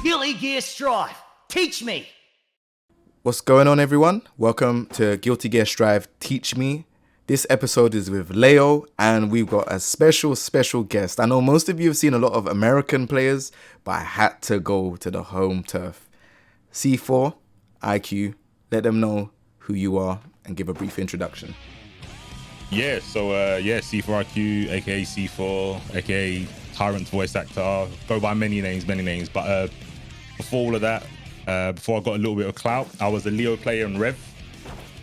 Guilty Gear Strive. Teach me. What's going on, everyone? Welcome to Guilty Gear Strive Teach Me. This episode is with Leo, and we've got a special guest. I know most of you have seen a lot of American players, but I had to go to the home turf. C4IQ, let them know who you are and give a brief introduction. C4IQ, aka C4, aka Tyrant's voice actor. Go by many names, but before all of that, before I got a little bit of clout, I was a Leo player in Rev,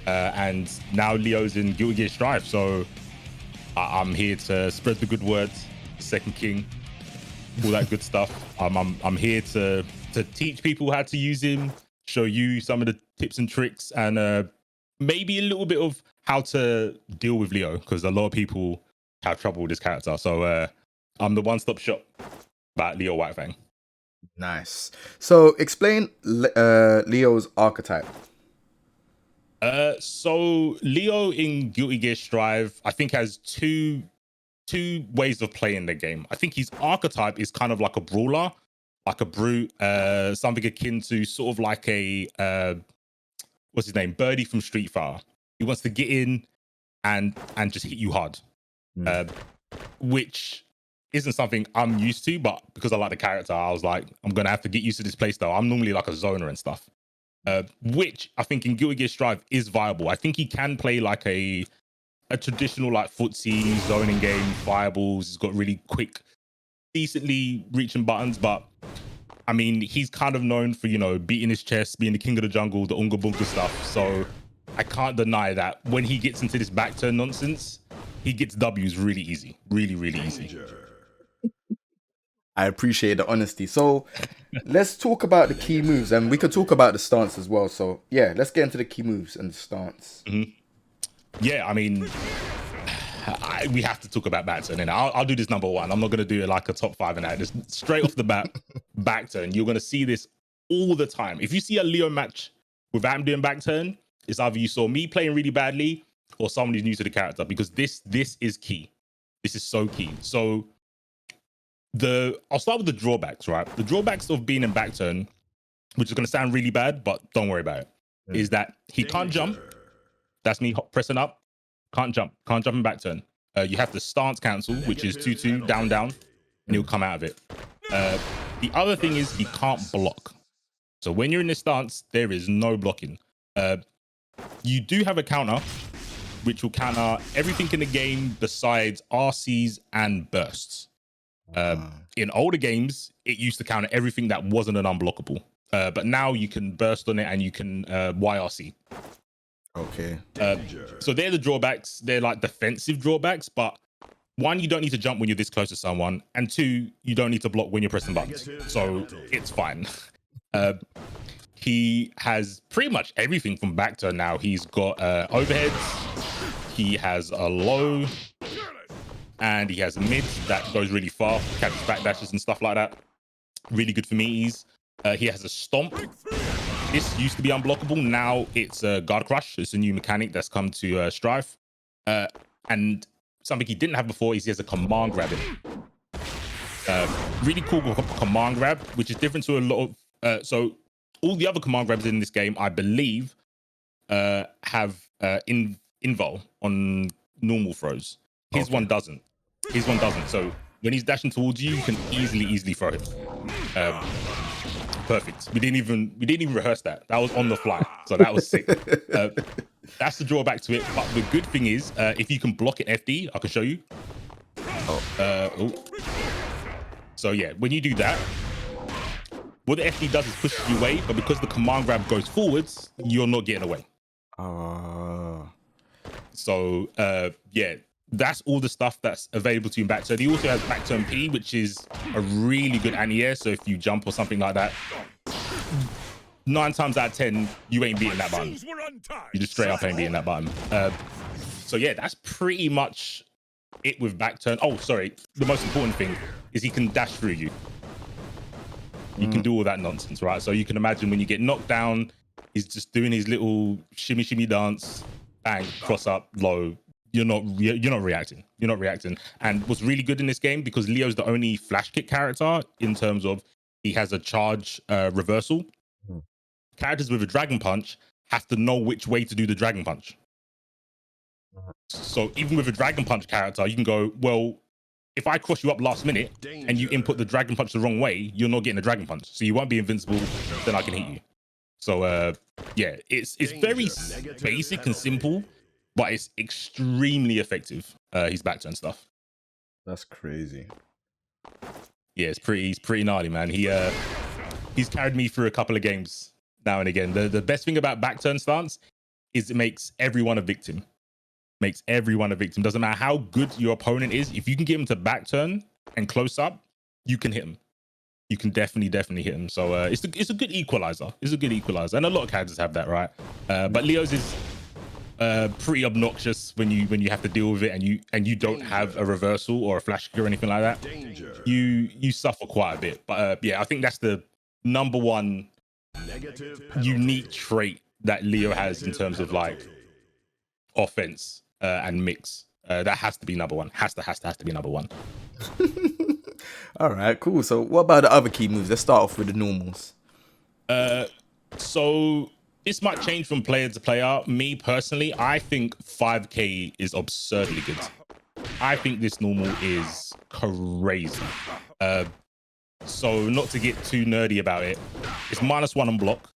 and now Leo's in Guilty Gear Strive. So I'm here to spread the good words, Second King, all that good stuff. I'm here to teach people how to use him, show you some of the tips and tricks, and maybe a little bit of how to deal with Leo, because a lot of people have trouble with this character. So I'm the one-stop shop about Leo WHITEFANG. Nice. So explain Leo's archetype. So Leo in Guilty Gear Strive, I think, has two ways of playing the game. I think his archetype is kind of like a brawler, like a brute, something akin to sort of like a what's his name, Birdie from Street Fighter. He wants to get in and just hit you hard, which isn't something I'm used to, but because I like the character, I was like, I'm gonna have to get used to this playstyle. I'm normally like a zoner and stuff, which I think in Guilty Gear Strive is viable. I think he can play like a traditional like footsie zoning game, fireballs. He's got really quick, decently reaching buttons, but I mean, he's kind of known for, you know, beating his chest, being the king of the jungle, the unga bunga stuff. So I can't deny that when he gets into this back turn nonsense, he gets W's really easy, really easy. I appreciate the honesty. So let's talk about the key moves, and we could talk about the stance as well. So yeah, let's get into the key moves and the stance. Mm-hmm. Yeah, I mean, we have to talk about back turn, and I'll do this number one. I'm not going to do it like a top five and that. Just straight off the bat, back turn. You're going to see this all the time. If you see a Leo match without him doing back turn, it's either you saw me playing really badly or someone who's new to the character, because this is key. This is so key. So I'll start with the drawbacks, right? The drawbacks of being in back turn, which is going to sound really bad, but don't worry about it, is that he can't jump. That's me pressing up. Can't jump in back turn. You have to stance cancel, which is 2-2, down, and he'll come out of it. The other thing is he can't block. So when you're in this stance, there is no blocking. You do have a counter, which will counter everything in the game besides RCs and bursts. In older games, it used to counter everything that wasn't an unblockable. But now you can burst on it and you can YRC. Okay. So they're the drawbacks. They're like defensive drawbacks, but one, you don't need to jump when you're this close to someone, and two, you don't need to block when you're pressing buttons. So it's fine. He has pretty much everything from back turn now. He's got overheads, he has a low, and he has a mid that goes really far, catches backdashes and stuff like that. Really good for meaties. He has a stomp. This used to be unblockable. Now it's a guard crush. It's a new mechanic that's come to Strive. And something he didn't have before is he has a command grab in. Really cool command grab, which is different to a lot of... So all the other command grabs in this game, I believe, have invul on normal throws. His one doesn't. So when he's dashing towards you, you can easily throw him. Perfect. We didn't even rehearse that. That was on the fly. So that was sick. That's the drawback to it. But the good thing is, if you can block it FD, I can show you. So yeah, when you do that, what the FD does is pushes you away, but because the command grab goes forwards, you're not getting away. So yeah, that's all the stuff that's available to you in back turn. He also has back turn P, which is a really good anti-air. So if you jump or something like that, 9 times out of 10, you ain't beating that button. You just straight up ain't beating that button. So yeah, that's pretty much it with back turn. Oh, sorry. The most important thing is he can dash through you. You can do all that nonsense, right? So you can imagine when you get knocked down, he's just doing his little shimmy dance, bang, cross up, low. You're not reacting. And what's really good in this game, because Leo's the only flash kick character in terms of he has a charge reversal. Characters with a dragon punch have to know which way to do the dragon punch. So even with a dragon punch character, you can go, well, if I cross you up last minute and you input the dragon punch the wrong way, you're not getting a dragon punch. So you won't be invincible, then I can hit you. So yeah, it's very basic and simple, but it's extremely effective. His back turn stuff. That's crazy. Yeah, he's pretty gnarly, man. He's carried me through a couple of games now and again. The best thing about back turn stance is it makes everyone a victim. Makes everyone a victim. Doesn't matter how good your opponent is. If you can get him to back turn and close up, you can hit him. You can definitely hit him. So it's a good equalizer. It's a good equalizer, and a lot of characters have that, right? But Leo's is pretty obnoxious when you have to deal with it, and you don't have a reversal or a flash kick or anything like that. You suffer quite a bit. But yeah, I think that's the number one unique trait that Leo has in terms of like offense and mix. That has to be number one. Has to be number one. All right, cool. So what about the other key moves? Let's start off with the normals. So this might change from player to player. Me personally, I think 5k is absurdly good. I think this normal is crazy. So not to get too nerdy about it, it's -1 on block.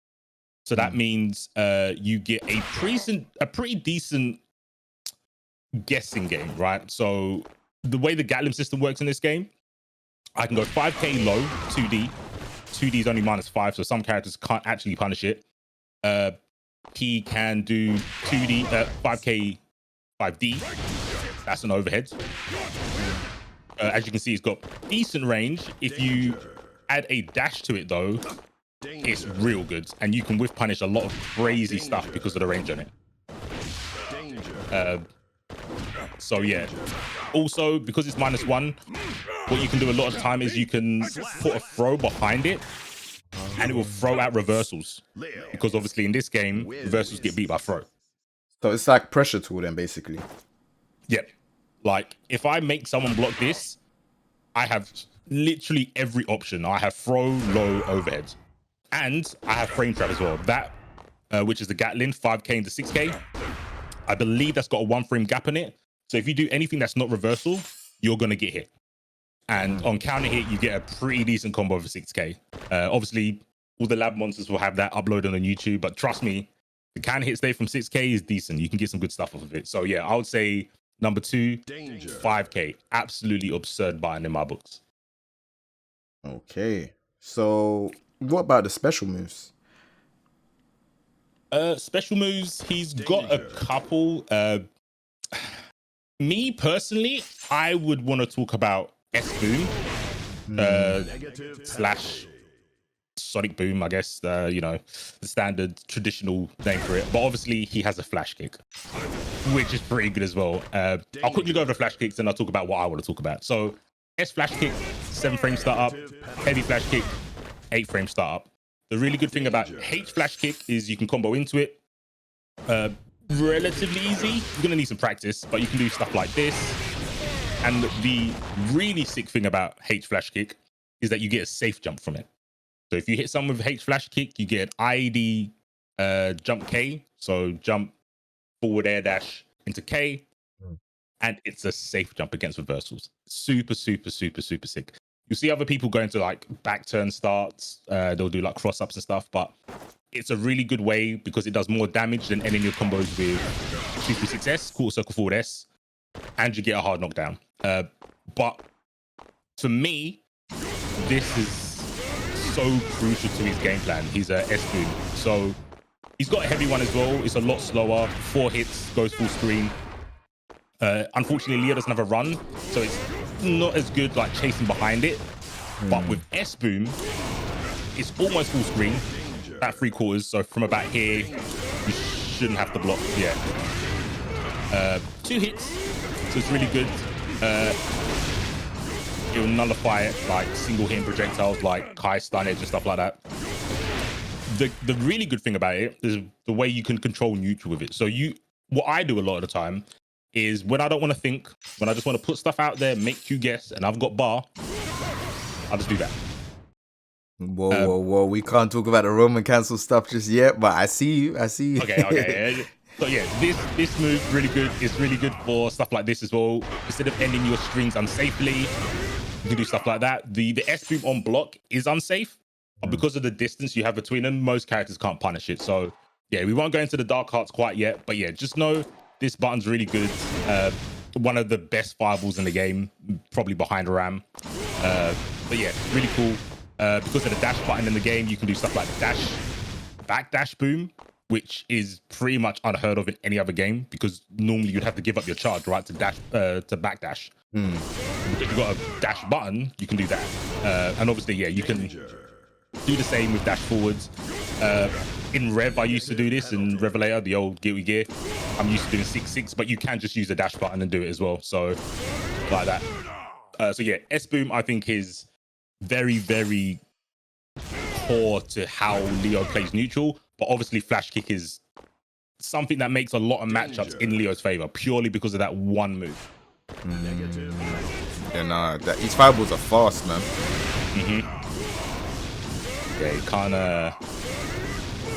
So that means you get a pretty decent guessing game, right? So the way the Gatling system works in this game, I can go 5k low, 2D. 2D is only -5, so some characters can't actually punish it. He can do 2D, 5k, 5D. That's an overhead. As you can see, it's got decent range. If you add a dash to it, though, it's real good, and you can whiff punish a lot of crazy stuff because of the range on it. So yeah. Also, because it's -1, what you can do a lot of the time is you can put a throw behind it, and it will throw out reversals. Because obviously in this game, reversals get beat by throw. So it's like pressure tool then, basically. Yep. Like if I make someone block this, I have literally every option. I have throw, low, overhead, and I have frame trap as well. That, which is the Gatling 5k into 6k. I believe that's got a 1 frame gap in it. So if you do anything that's not reversal, you're gonna get hit. And on counter hit, you get a pretty decent combo for 6k. Obviously, all the lab monsters will have that uploaded on YouTube, but trust me, the counter hit stay from 6k is decent. You can get some good stuff off of it. So yeah, I would say number 2, 5k. Absolutely absurd buying in my books. Okay. So what about the special moves? Special moves, he's got a couple. Me personally, I would want to talk about S-Boom slash Sonic Boom, I guess. You know, the standard traditional name for it. But obviously, he has a flash kick, which is pretty good as well. I'll quickly go over the flash kicks and I'll talk about what I want to talk about. So, S flash kick, 7 frame startup. Heavy flash kick, 8 frame startup. The really good thing about H flash kick is you can combo into it. Relatively easy. You're gonna need some practice, but you can do stuff like this. And the really sick thing about H flash kick is that you get a safe jump from it. So if you hit someone with H flash kick, you get an IED jump K. So jump forward air dash into K. And it's a safe jump against reversals. Super sick. You see other people going to like back turn starts. They'll do like cross ups and stuff, but it's a really good way because it does more damage than ending your combos with 236S, quarter circle forward S, and you get a hard knockdown. But for me, this is so crucial to his game plan. He's a S-Boom. So he's got a heavy one as well. It's a lot slower. 4 hits, goes full screen. Unfortunately, Leo doesn't have a run, so it's not as good like chasing behind it. But with S-Boom, it's almost full screen, about 3/4. So from about here, you shouldn't have to block. Yeah. 2 hits, so it's really good. It'll nullify it, like single hitting projectiles like high stun edge and stuff like that. The really good thing about it is the way you can control neutral with it. So what I do a lot of the time is when I don't want to think, when I just want to put stuff out there, make you guess, and I've got bar, I'll just do that. Whoa. We can't talk about the Roman cancel stuff just yet, but I see you. Okay. So yeah, this move really good. It's really good for stuff like this as well. Instead of ending your strings unsafely, you can do stuff like that. The S boom on block is unsafe, but because of the distance you have between them, most characters can't punish it. So yeah, we won't go into the dark arts quite yet, but yeah, just know this button's really good. One of the best fireballs in the game, probably behind Ram. But yeah, really cool. Because of the dash button in the game, you can do stuff like dash, back dash boom, which is pretty much unheard of in any other game because normally you'd have to give up your charge, right, to dash to back dash. If you've got a dash button, you can do that. And obviously, yeah, you can do the same with dash forwards. In Rev, I used to do this in Revelator, the old Guilty Gear. I'm used to doing 6-6, but you can just use the dash button and do it as well. So like that. So yeah, S boom I think is very, very core to how Leo plays neutral, but obviously flash kick is something that makes a lot of matchups in Leo's favor purely because of that one move. And his fireballs are fast, man. Yeah, he kind of.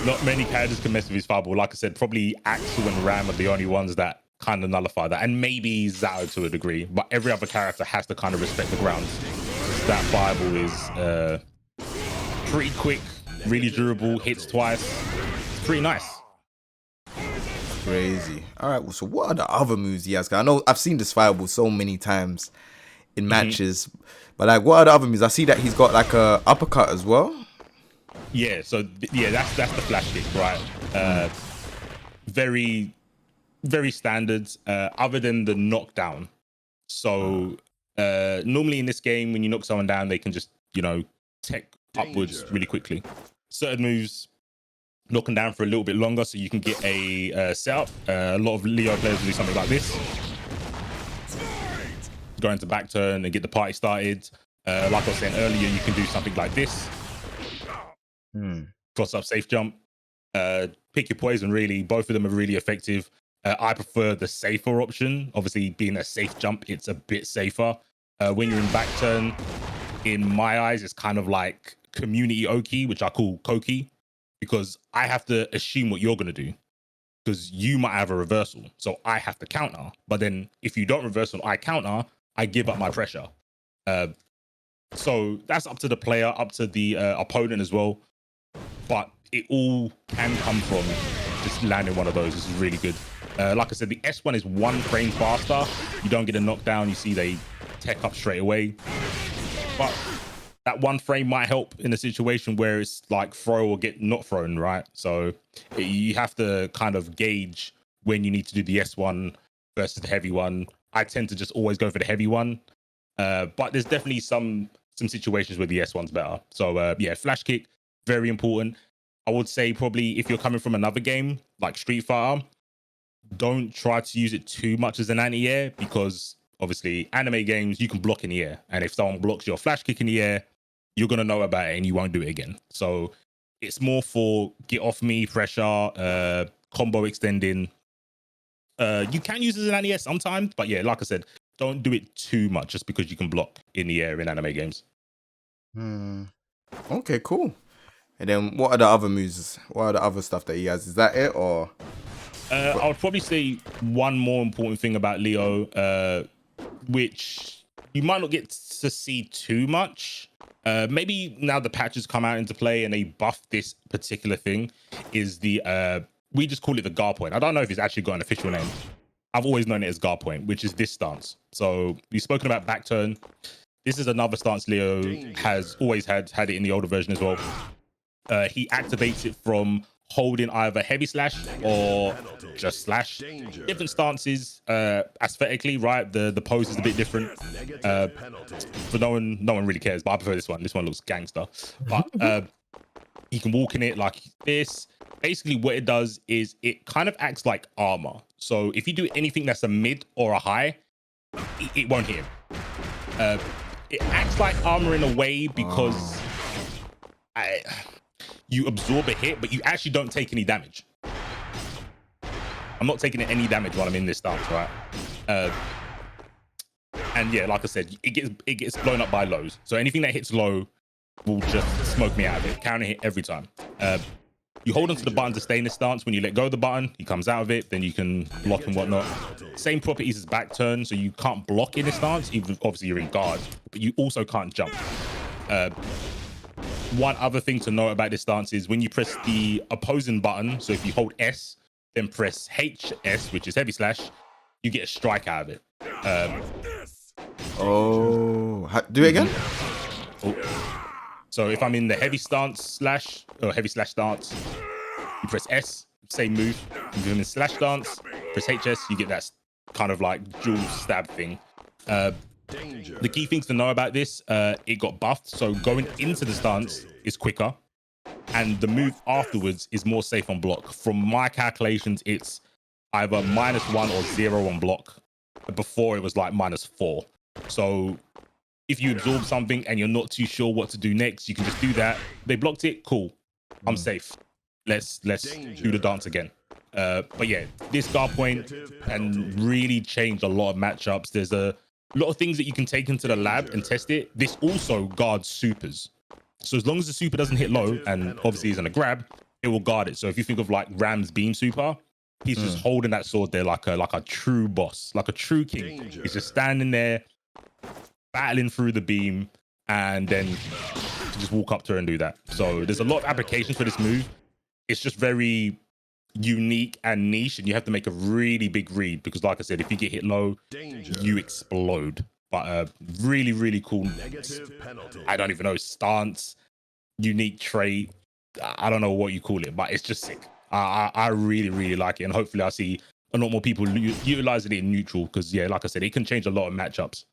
Not many characters can mess with his fireball. Like I said, probably Axel and Ram are the only ones that kind of nullify that, and maybe Zao to a degree. But every other character has to kind of respect the grounds. That fireball is pretty quick, really durable, hits twice. It's pretty nice. Crazy. All right, well, so what are the other moves he has? 'Cause I know I've seen this fireball so many times in matches, but like, what are the other moves? I see that he's got like a uppercut as well. Yeah, so yeah, that's the flash kick, right? Very, very standard. Other than the knockdown. So normally in this game, when you knock someone down, they can just tech upwards really quickly. Certain moves knock them down for a little bit longer, so you can get a setup. A lot of Leo players will do something like this. Go into back turn and get the party started. Like I was saying earlier, you can do something like this. Cross up safe jump. Pick your poison, really. Both of them are really effective. I prefer the safer option. Obviously, being a safe jump, it's a bit safer. When you're in back turn, in my eyes, it's kind of like community Oki, which I call Koki, because I have to assume what you're going to do because you might have a reversal. So I have to counter. But then if you don't reversal, I counter, I give up my pressure. So that's up to the player, up to the opponent as well. But it all can come from just landing one of those. This is really good. Like I said, the S1 is 1 frame faster. You don't get a knockdown. You see they tech up straight away. But that 1 frame might help in a situation where it's like throw or get not thrown, right? So you have to kind of gauge when you need to do the S1 versus the heavy one. I tend to just always go for the heavy one. But there's definitely some situations where the S1's better. So yeah, flash kick, very important. I would say probably if you're coming from another game like Street Fighter, don't try to use it too much as an anti-air because obviously anime games, you can block in the air. And if someone blocks your flash kick in the air, you're going to know about it and you won't do it again. So it's more for get off me pressure, combo extending. You can use it as an anti-air sometimes, but yeah, like I said, don't do it too much just because you can block in the air in anime games. Okay, cool. And then what are the other moves? What are the other stuff that he has? Is that it or? I would probably say one more important thing about Leo, which you might not get to see too much. Maybe now the patches come out into play and they buff this particular thing, is the we just call it the guard point. I don't know if it's actually got an official name. I've always known it as guard point, which is this stance. So we've spoken about back turn. This is another stance Leo has always had it in the older version as well. He activates it from holding either heavy slash or just slash. Different stances aesthetically, right? The pose is a bit different. But no one really cares, but I prefer this one. This one looks gangster. But you can walk in it like this. Basically what it does is it kind of acts like armor. So if you do anything that's a mid or a high, it won't hit him. It acts like armor in a way because you absorb a hit, but you actually don't take any damage. I'm not taking any damage while I'm in this stance, right? And yeah, like I said, it gets blown up by lows. So anything that hits low will just smoke me out of it. Counter hit every time. You hold onto the button to stay in the stance. When you let go of the button, he comes out of it. Then you can block and whatnot. Same properties as back turn, so you can't block in this stance. Even obviously you're in guard, but you also can't jump. One other thing to know about this stance is when you press the opposing button. So if you hold S, then press HS, which is heavy slash, you get a strike out of it. Do it again. So if I'm in the heavy stance slash or heavy slash stance, you press S, same move. If I'm in slash stance, press HS, you get that kind of like dual stab thing. The key things to know about this, it got buffed, so going into the stance is quicker, and the move afterwards is more safe on block. From my calculations, it's either -1 or 0 on block. Before it was like -4. So if you absorb something and you're not too sure what to do next, you can just do that. They blocked it, cool. I'm safe. Let's do the dance again. But yeah, this guard point and really changed a lot of matchups. There's a lot of things that you can take into the lab and test it. This also guards supers. So as long as the super doesn't hit low and obviously isn't a grab, it will guard it. So if you think of like Ram's beam super, he's just holding that sword there like a true boss, like a true king. He's just standing there, battling through the beam, and then just walk up to her and do that. So there's a lot of applications for this move. It's just very unique and niche, and you have to make a really big read because, like I said, if you get hit low, you explode. But really, really cool. I don't even know, stance, unique trait. I don't know what you call it, but it's just sick. I really, really like it, and hopefully I see a lot more people utilizing it in neutral because, yeah, like I said, it can change a lot of matchups.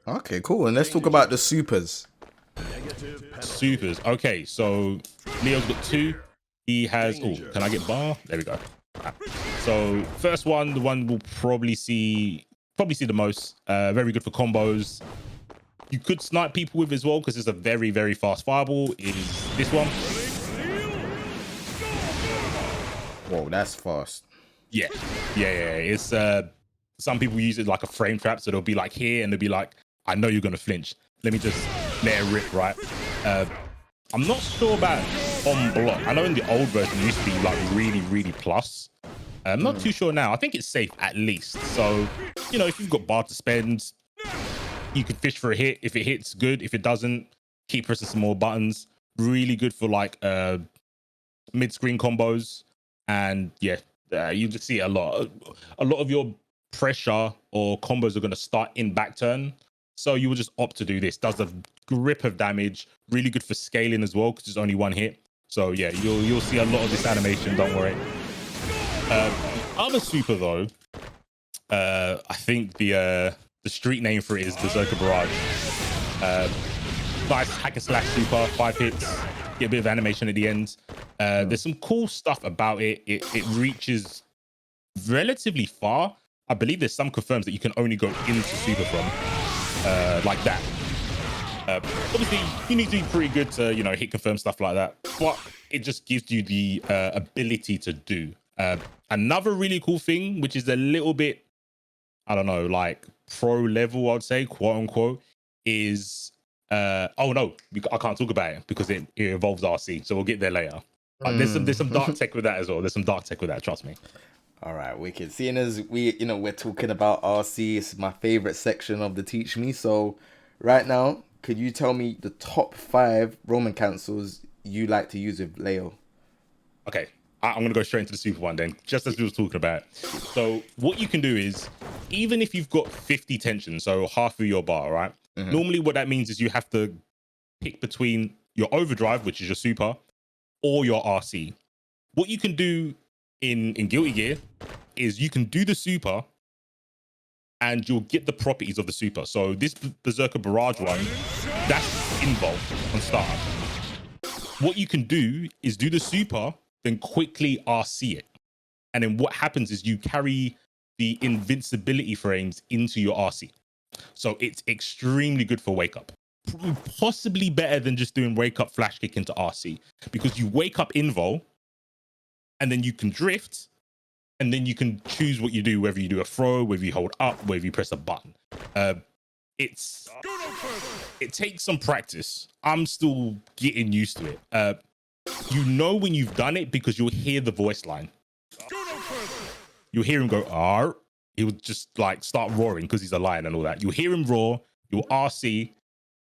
Okay, cool. And let's talk about the supers. Supers. Okay, so Leo's got 2. He has. Oh, can I get bar? There we go. Right. So first one, the one we'll probably see the most. Very good for combos. You could snipe people with as well because it's a very, very fast fireball. Is this one? Whoa, that's fast. Yeah. It's some people use it like a frame trap, so they'll be like here and they'll be like, I know you're gonna flinch. Let me just let it rip, right? I'm not sure about on block. I know in the old version it used to be like really, really plus. I'm not too sure now. I think it's safe at least. So, you know, if you've got bar to spend, you can fish for a hit. If it hits, good. If it doesn't, keep pressing some more buttons. Really good for like mid-screen combos. And yeah, you just see a lot of your pressure or combos are going to start in back turn. So you will just opt to do this. Does a grip of damage. Really good for scaling as well because it's only one hit. So yeah, you'll see a lot of this animation. Don't worry. Other super though, I think the street name for it is Berserker Barrage. Nice hack and slash super, 5 hits, get a bit of animation at the end. There's some cool stuff about it. It reaches relatively far. I believe there's some confirms that you can only go into super from, like that. Obviously, you need to be pretty good to, you know, hit confirm stuff like that. But it just gives you the ability to do. Another really cool thing, which is a little bit, I don't know, like pro level, I'd say, quote unquote, is oh no, I can't talk about it because it involves RC. So we'll get there later. But there's some dark tech with that as well. There's some dark tech with that, trust me. All right, wicked. Seeing as we're talking about RC, it's my favorite section of the Teach Me. So right now, could you tell me the top 5 Roman cancels you like to use with Leo? Okay, I'm going to go straight into the super one then, just as we were talking about. So what you can do is, even if you've got 50 tension, so half of your bar, right? Mm-hmm. Normally what that means is you have to pick between your overdrive, which is your super, or your RC. What you can do in Guilty Gear is you can do the super and you'll get the properties of the super. So this Berserker Barrage one, that's involved on startup. What you can do is do the super, then quickly RC it. And then what happens is you carry the invincibility frames into your RC. So it's extremely good for wake up. Possibly better than just doing wake up flash kick into RC, because you wake up invo and then you can drift and then you can choose what you do, whether you do a throw, whether you hold up, whether you press a button. It's it takes some practice. I'm still getting used to it. You know when you've done it because you'll hear the voice line. You'll hear him go, "R." He'll just like start roaring because he's a lion and all that. You'll hear him roar. You'll RC,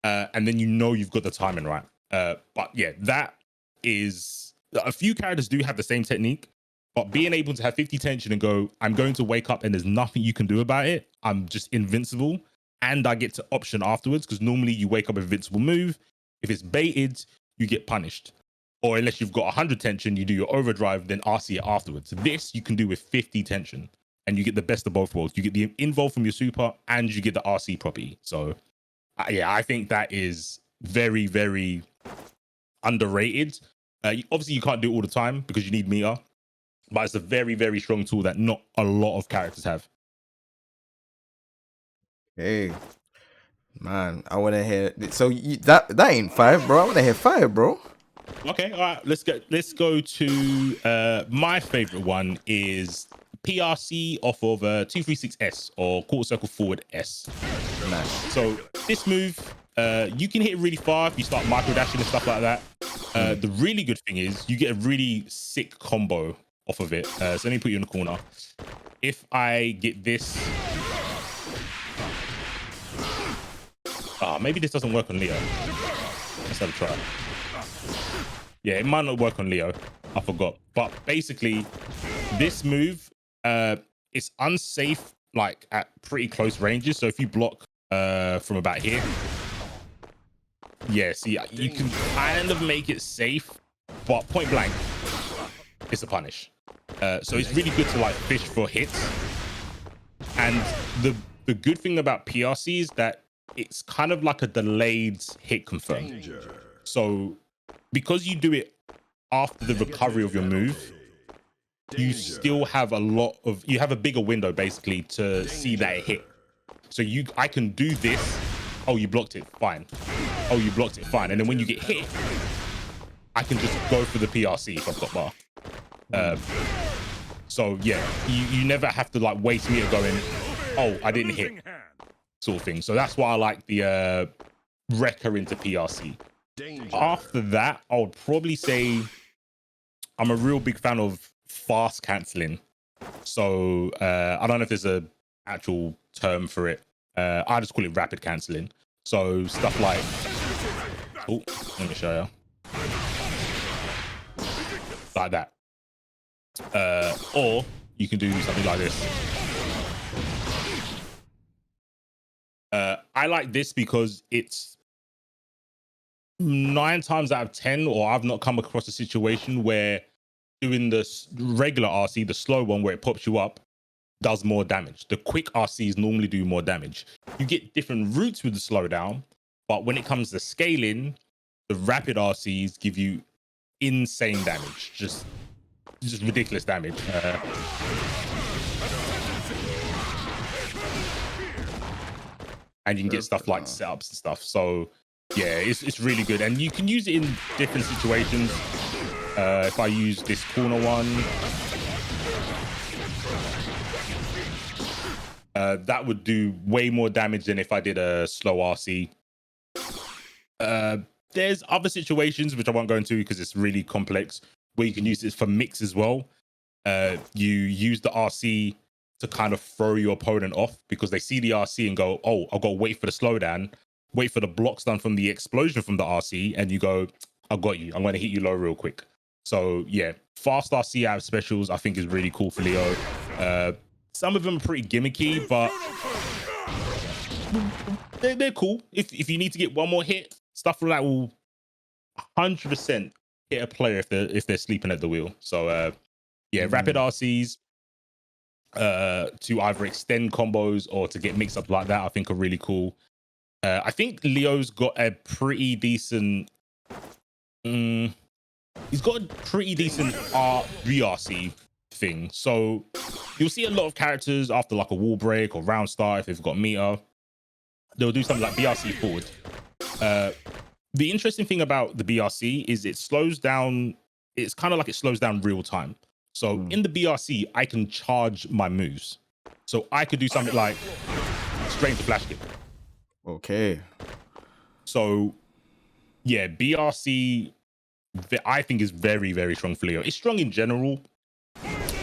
and then you know you've got the timing right. But yeah, that is a few characters do have the same technique, but being able to have 50 tension and go, "I'm going to wake up and there's nothing you can do about it. I'm just invincible." And I get to option afterwards because normally you wake up with invincible move. If it's baited, you get punished. Or unless you've got 100 tension, you do your overdrive, then RC it afterwards. This you can do with 50 tension, and you get the best of both worlds. You get the involve from your super, and you get the RC property. So, yeah, I think that is very, very underrated. Obviously, you can't do it all the time because you need meter, but it's a very, very strong tool that not a lot of characters have. Hey, man, I want to hear. So that ain't 5, bro. I want to hear 5, bro. Okay, all right. Let's go to my favorite one is PRC off of 236S or quarter circle forward S. Nice. So this move, you can hit it really far if you start micro dashing and stuff like that. The really good thing is you get a really sick combo off of it. So let me put you in the corner. If I get this, maybe this doesn't work on Leo. Let's have a try. Yeah, it might not work on Leo. I forgot. But basically, this move, it's unsafe like at pretty close ranges. So if you block from about here, yeah, see, you can kind of make it safe, but point blank, it's a punish. So it's really good to like fish for hits. And the good thing about PRC is that it's kind of like a delayed hit confirm. So because you do it after the recovery of your move, you still have you have a bigger window basically to see that it hit. So I can do this. Oh, you blocked it, fine. Oh, you blocked it, fine. And then when you get hit, I can just go for the PRC if I've got bar. So yeah, you never have to like waste meter going, oh, I didn't hit, sort of thing. So that's why I like the wrecker into PRC. After that, I would probably say I'm a real big fan of fast canceling. So I don't know if there's a actual term for it. I just call it rapid canceling. So stuff like, oh, let me show you, like that. Or you can do something like this. I like this because it's 9 times out of 10, or I've not come across a situation where doing the regular RC, the slow one where it pops you up, does more damage. The quick RCs normally do more damage. You get different routes with the slowdown, but when it comes to scaling, the rapid RCs give you insane damage, just ridiculous damage. And you can get stuff like setups and stuff. So yeah, it's really good, and you can use it in different situations. If I use this corner one, that would do way more damage than if I did a slow RC. There's other situations which I won't go into because it's really complex, where you can use this for mix as well. You use the RC to kind of throw your opponent off because they see the RC and go, oh, I've got to wait for the slowdown, wait for the blocks done from the explosion from the RC, and you go, I got you. I'm going to hit you low real quick. So yeah, fast RC out of specials I think is really cool for Leo. Some of them are pretty gimmicky, but they're cool. If you need to get one more hit, stuff like that will 100% hit a player if they're sleeping at the wheel. So yeah, rapid RCs to either extend combos or to get mixed up like that, I think are really cool. I think Leo's got a pretty decent. He's got a pretty decent BRC thing. So you'll see a lot of characters after like a wall break or round start, if they've got meter, they'll do something like BRC forward. The interesting thing about the BRC is it slows down. It's kind of like it slows down real time. So in the BRC, I can charge my moves. So I could do something like straight into flash kick. Okay. So yeah, BRC I think is very, very strong for Leo. It's strong in general.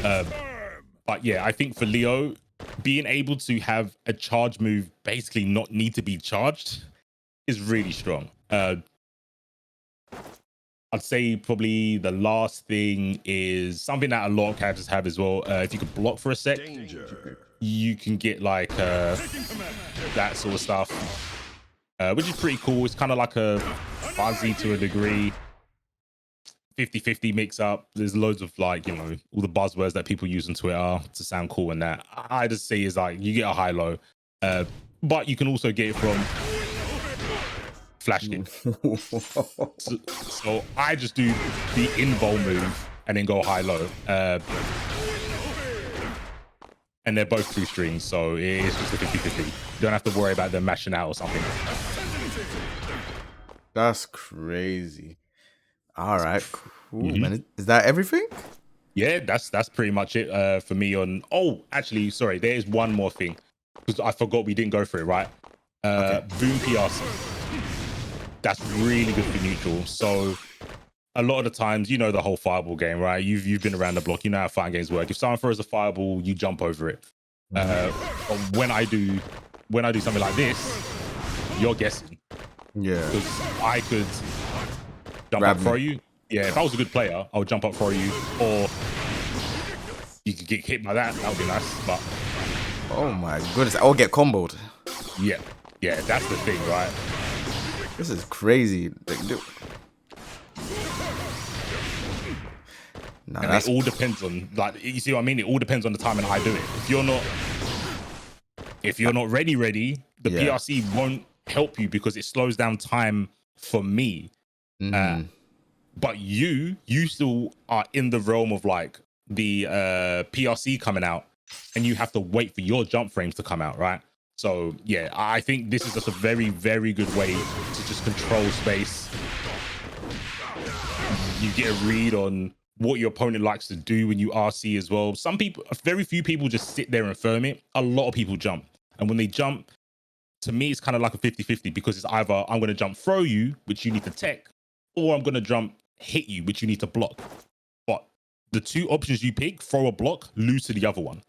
But yeah, I think for Leo, being able to have a charge move basically not need to be charged is really strong. I'd say probably the last thing is something that a lot of characters have as well. If you could block for a sec, you can get like that sort of stuff, which is pretty cool. It's kind of like a fuzzy to a degree. 50-50 mix up. There's loads of like, you know, all the buzzwords that people use on Twitter to sound cool, and that I just say is like you get a high-low, but you can also get it from flash kick. So I just do the invul move and then go high-low, and they're both two strings, so it's just a 50-50. You don't have to worry about them mashing out or something. That's crazy. All right, cool, man. Is that everything? Yeah, that's pretty much it for me on. Oh, actually, sorry, there is one more thing because I forgot we didn't go through it, right? Boom PRC. That's really good for neutral. So a lot of the times, you know, the whole fireball game, right? You've been around the block, you know how fighting games work. If someone throws a fireball, you jump over it. When I do something like this, you're guessing. Yeah, because I could jump up, throw you. Yeah, if I was a good player, I would jump up, throw you, or you could get hit by that. That would be nice. But oh my goodness, I'll get comboed. Yeah, that's the thing, right? This is crazy. Nah, and it all depends on, like, you see what I mean? It all depends on the time and I do it. If you're not ready, the PRC won't help you because it slows down time for me. But you still are in the realm of like the PRC coming out, and you have to wait for your jump frames to come out, right? So yeah, I think this is just a very, very good way to just control space. You get a read on what your opponent likes to do when you RC as well. Some people, very few people just sit there and firm it. A lot of people jump, and when they jump, to me, it's kind of like a 50-50 because it's either I'm going to jump throw you, which you need to tech, or I'm going to jump hit you, which you need to block. But the two options you pick, throw or block, lose to the other one.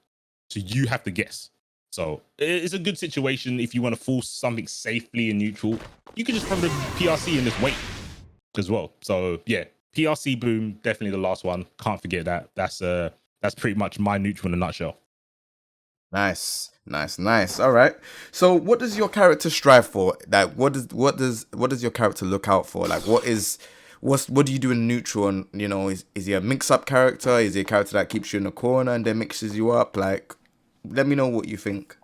So you have to guess. So it's a good situation if you want to force something safely and neutral. You can just throw the PRC and just wait as well. So yeah, PRC boom, definitely the last one. Can't forget that. That's pretty much my neutral in a nutshell. Nice. All right. So what does your character strive for? Like what does your character look out for? Like what do you do in neutral? And you know, is he a mix-up character? Is he a character that keeps you in the corner and then mixes you up? Like, let me know what you think.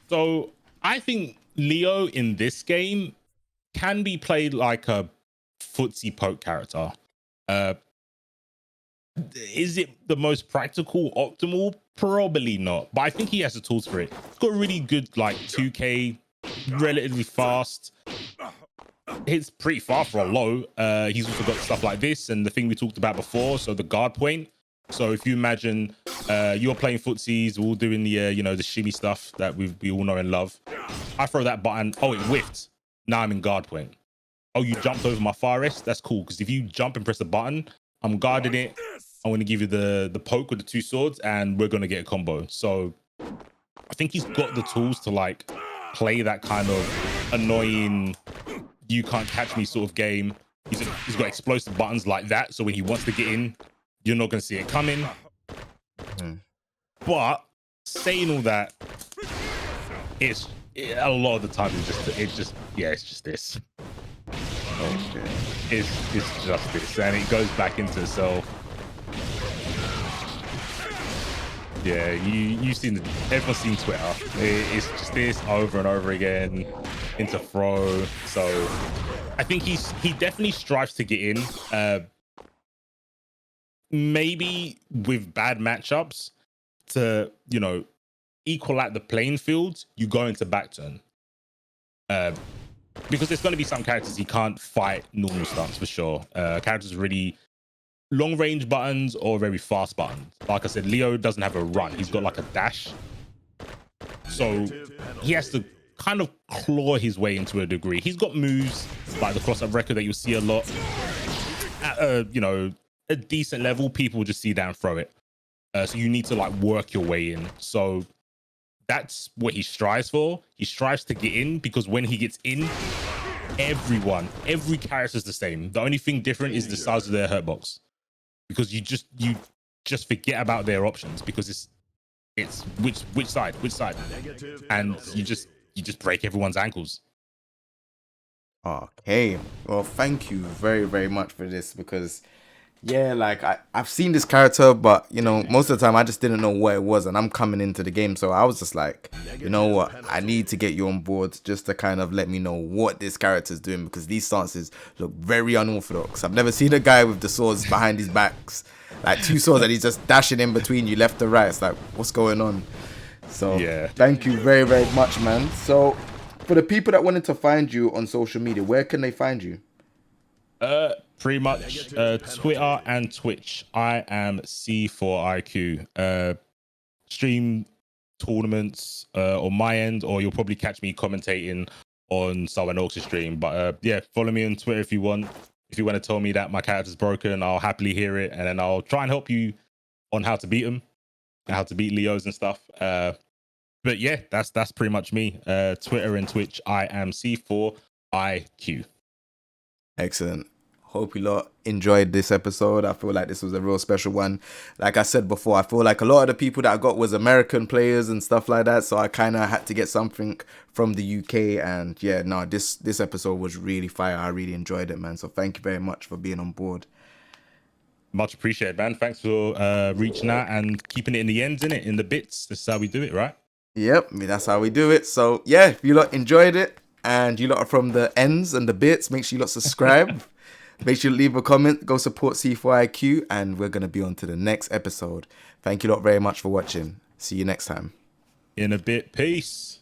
So I think Leo in this game can be played like a footsie poke character. Is it the most practical, optimal? Probably not, but I think he has the tools for it. He's got really good, like 2K, relatively fast. Hits pretty far for a low. He's also got stuff like this and the thing we talked about before, so the guard point. So if you imagine you're playing footsies, we're all doing the the shimmy stuff that we all know and love. I throw that button. Oh, it whiffed. Now I'm in guard point. Oh, you jumped over my fire rest? That's cool, because if you jump and press the button, I'm guarding it. I'm going to give you the poke with the two swords, and we're going to get a combo. So I think he's got the tools to like play that kind of annoying, you can't catch me sort of game. He's got explosive buttons like that. So when he wants to get in, you're not going to see it coming. But saying all that, a lot of the time it's just this. Okay. It's just this, and it goes back into itself. Yeah, you've seen everyone's seen Twitter. It's just this over and over again into throw. So I think he definitely strives to get in. Maybe with bad matchups to equal out the playing field, you go into back turn. Because there's going to be some characters he can't fight normal stunts for sure. Characters really long range buttons or very fast buttons. Like I said, Leo doesn't have a run. He's got like a dash. So he has to kind of claw his way into a degree. He's got moves like the cross-up record that you'll see a lot at a decent level. People will just see that and throw it. So you need to like work your way in. So that's what he strives for. He strives to get in, because when he gets in, every character is the same. The only thing different is the size of their hurt box, because you just forget about their options, because it's which side, and you just break everyone's ankles. Okay, well, thank you very, very much for this, because yeah, like I've seen this character, but you know, most of the time I just didn't know what it was, and I'm coming into the game, so I was just like, you know what, I need to get you on board just to kind of let me know what this character is doing, because these stances look very unorthodox. I've never seen a guy with the swords behind his backs, like 2 swords, and he's just dashing in between you left to right. It's like, what's going on? So yeah, thank you very, very much, man. So for the people that wanted to find you on social media, where can they find you? Pretty much Twitter and Twitch. I am C4IQ. Stream tournaments on my end, or you'll probably catch me commentating on someone else's stream. But yeah, follow me on Twitter if you want. If you want to tell me that my character's broken, I'll happily hear it, and then I'll try and help you on how to beat them, how to beat Leos and stuff. But yeah, that's pretty much me. Twitter and Twitch. I am C4IQ. Excellent. Hope you lot enjoyed this episode. I feel like this was a real special one. Like I said before, I feel like a lot of the people that I got was American players and stuff like that, so I kind of had to get something from the UK. And yeah, no, this episode was really fire. I really enjoyed it, man. So thank you very much for being on board. Much appreciated, man. Thanks for reaching out and keeping it in the ends, innit? In the bits. This is how we do it, right? Yep, I mean, that's how we do it. So yeah, if you lot enjoyed it and you lot are from the ends and the bits, make sure you lot subscribe. Make sure to leave a comment, go support C4IQ, and we're going to be on to the next episode. Thank you lot very much for watching. See you next time. In a bit. Peace.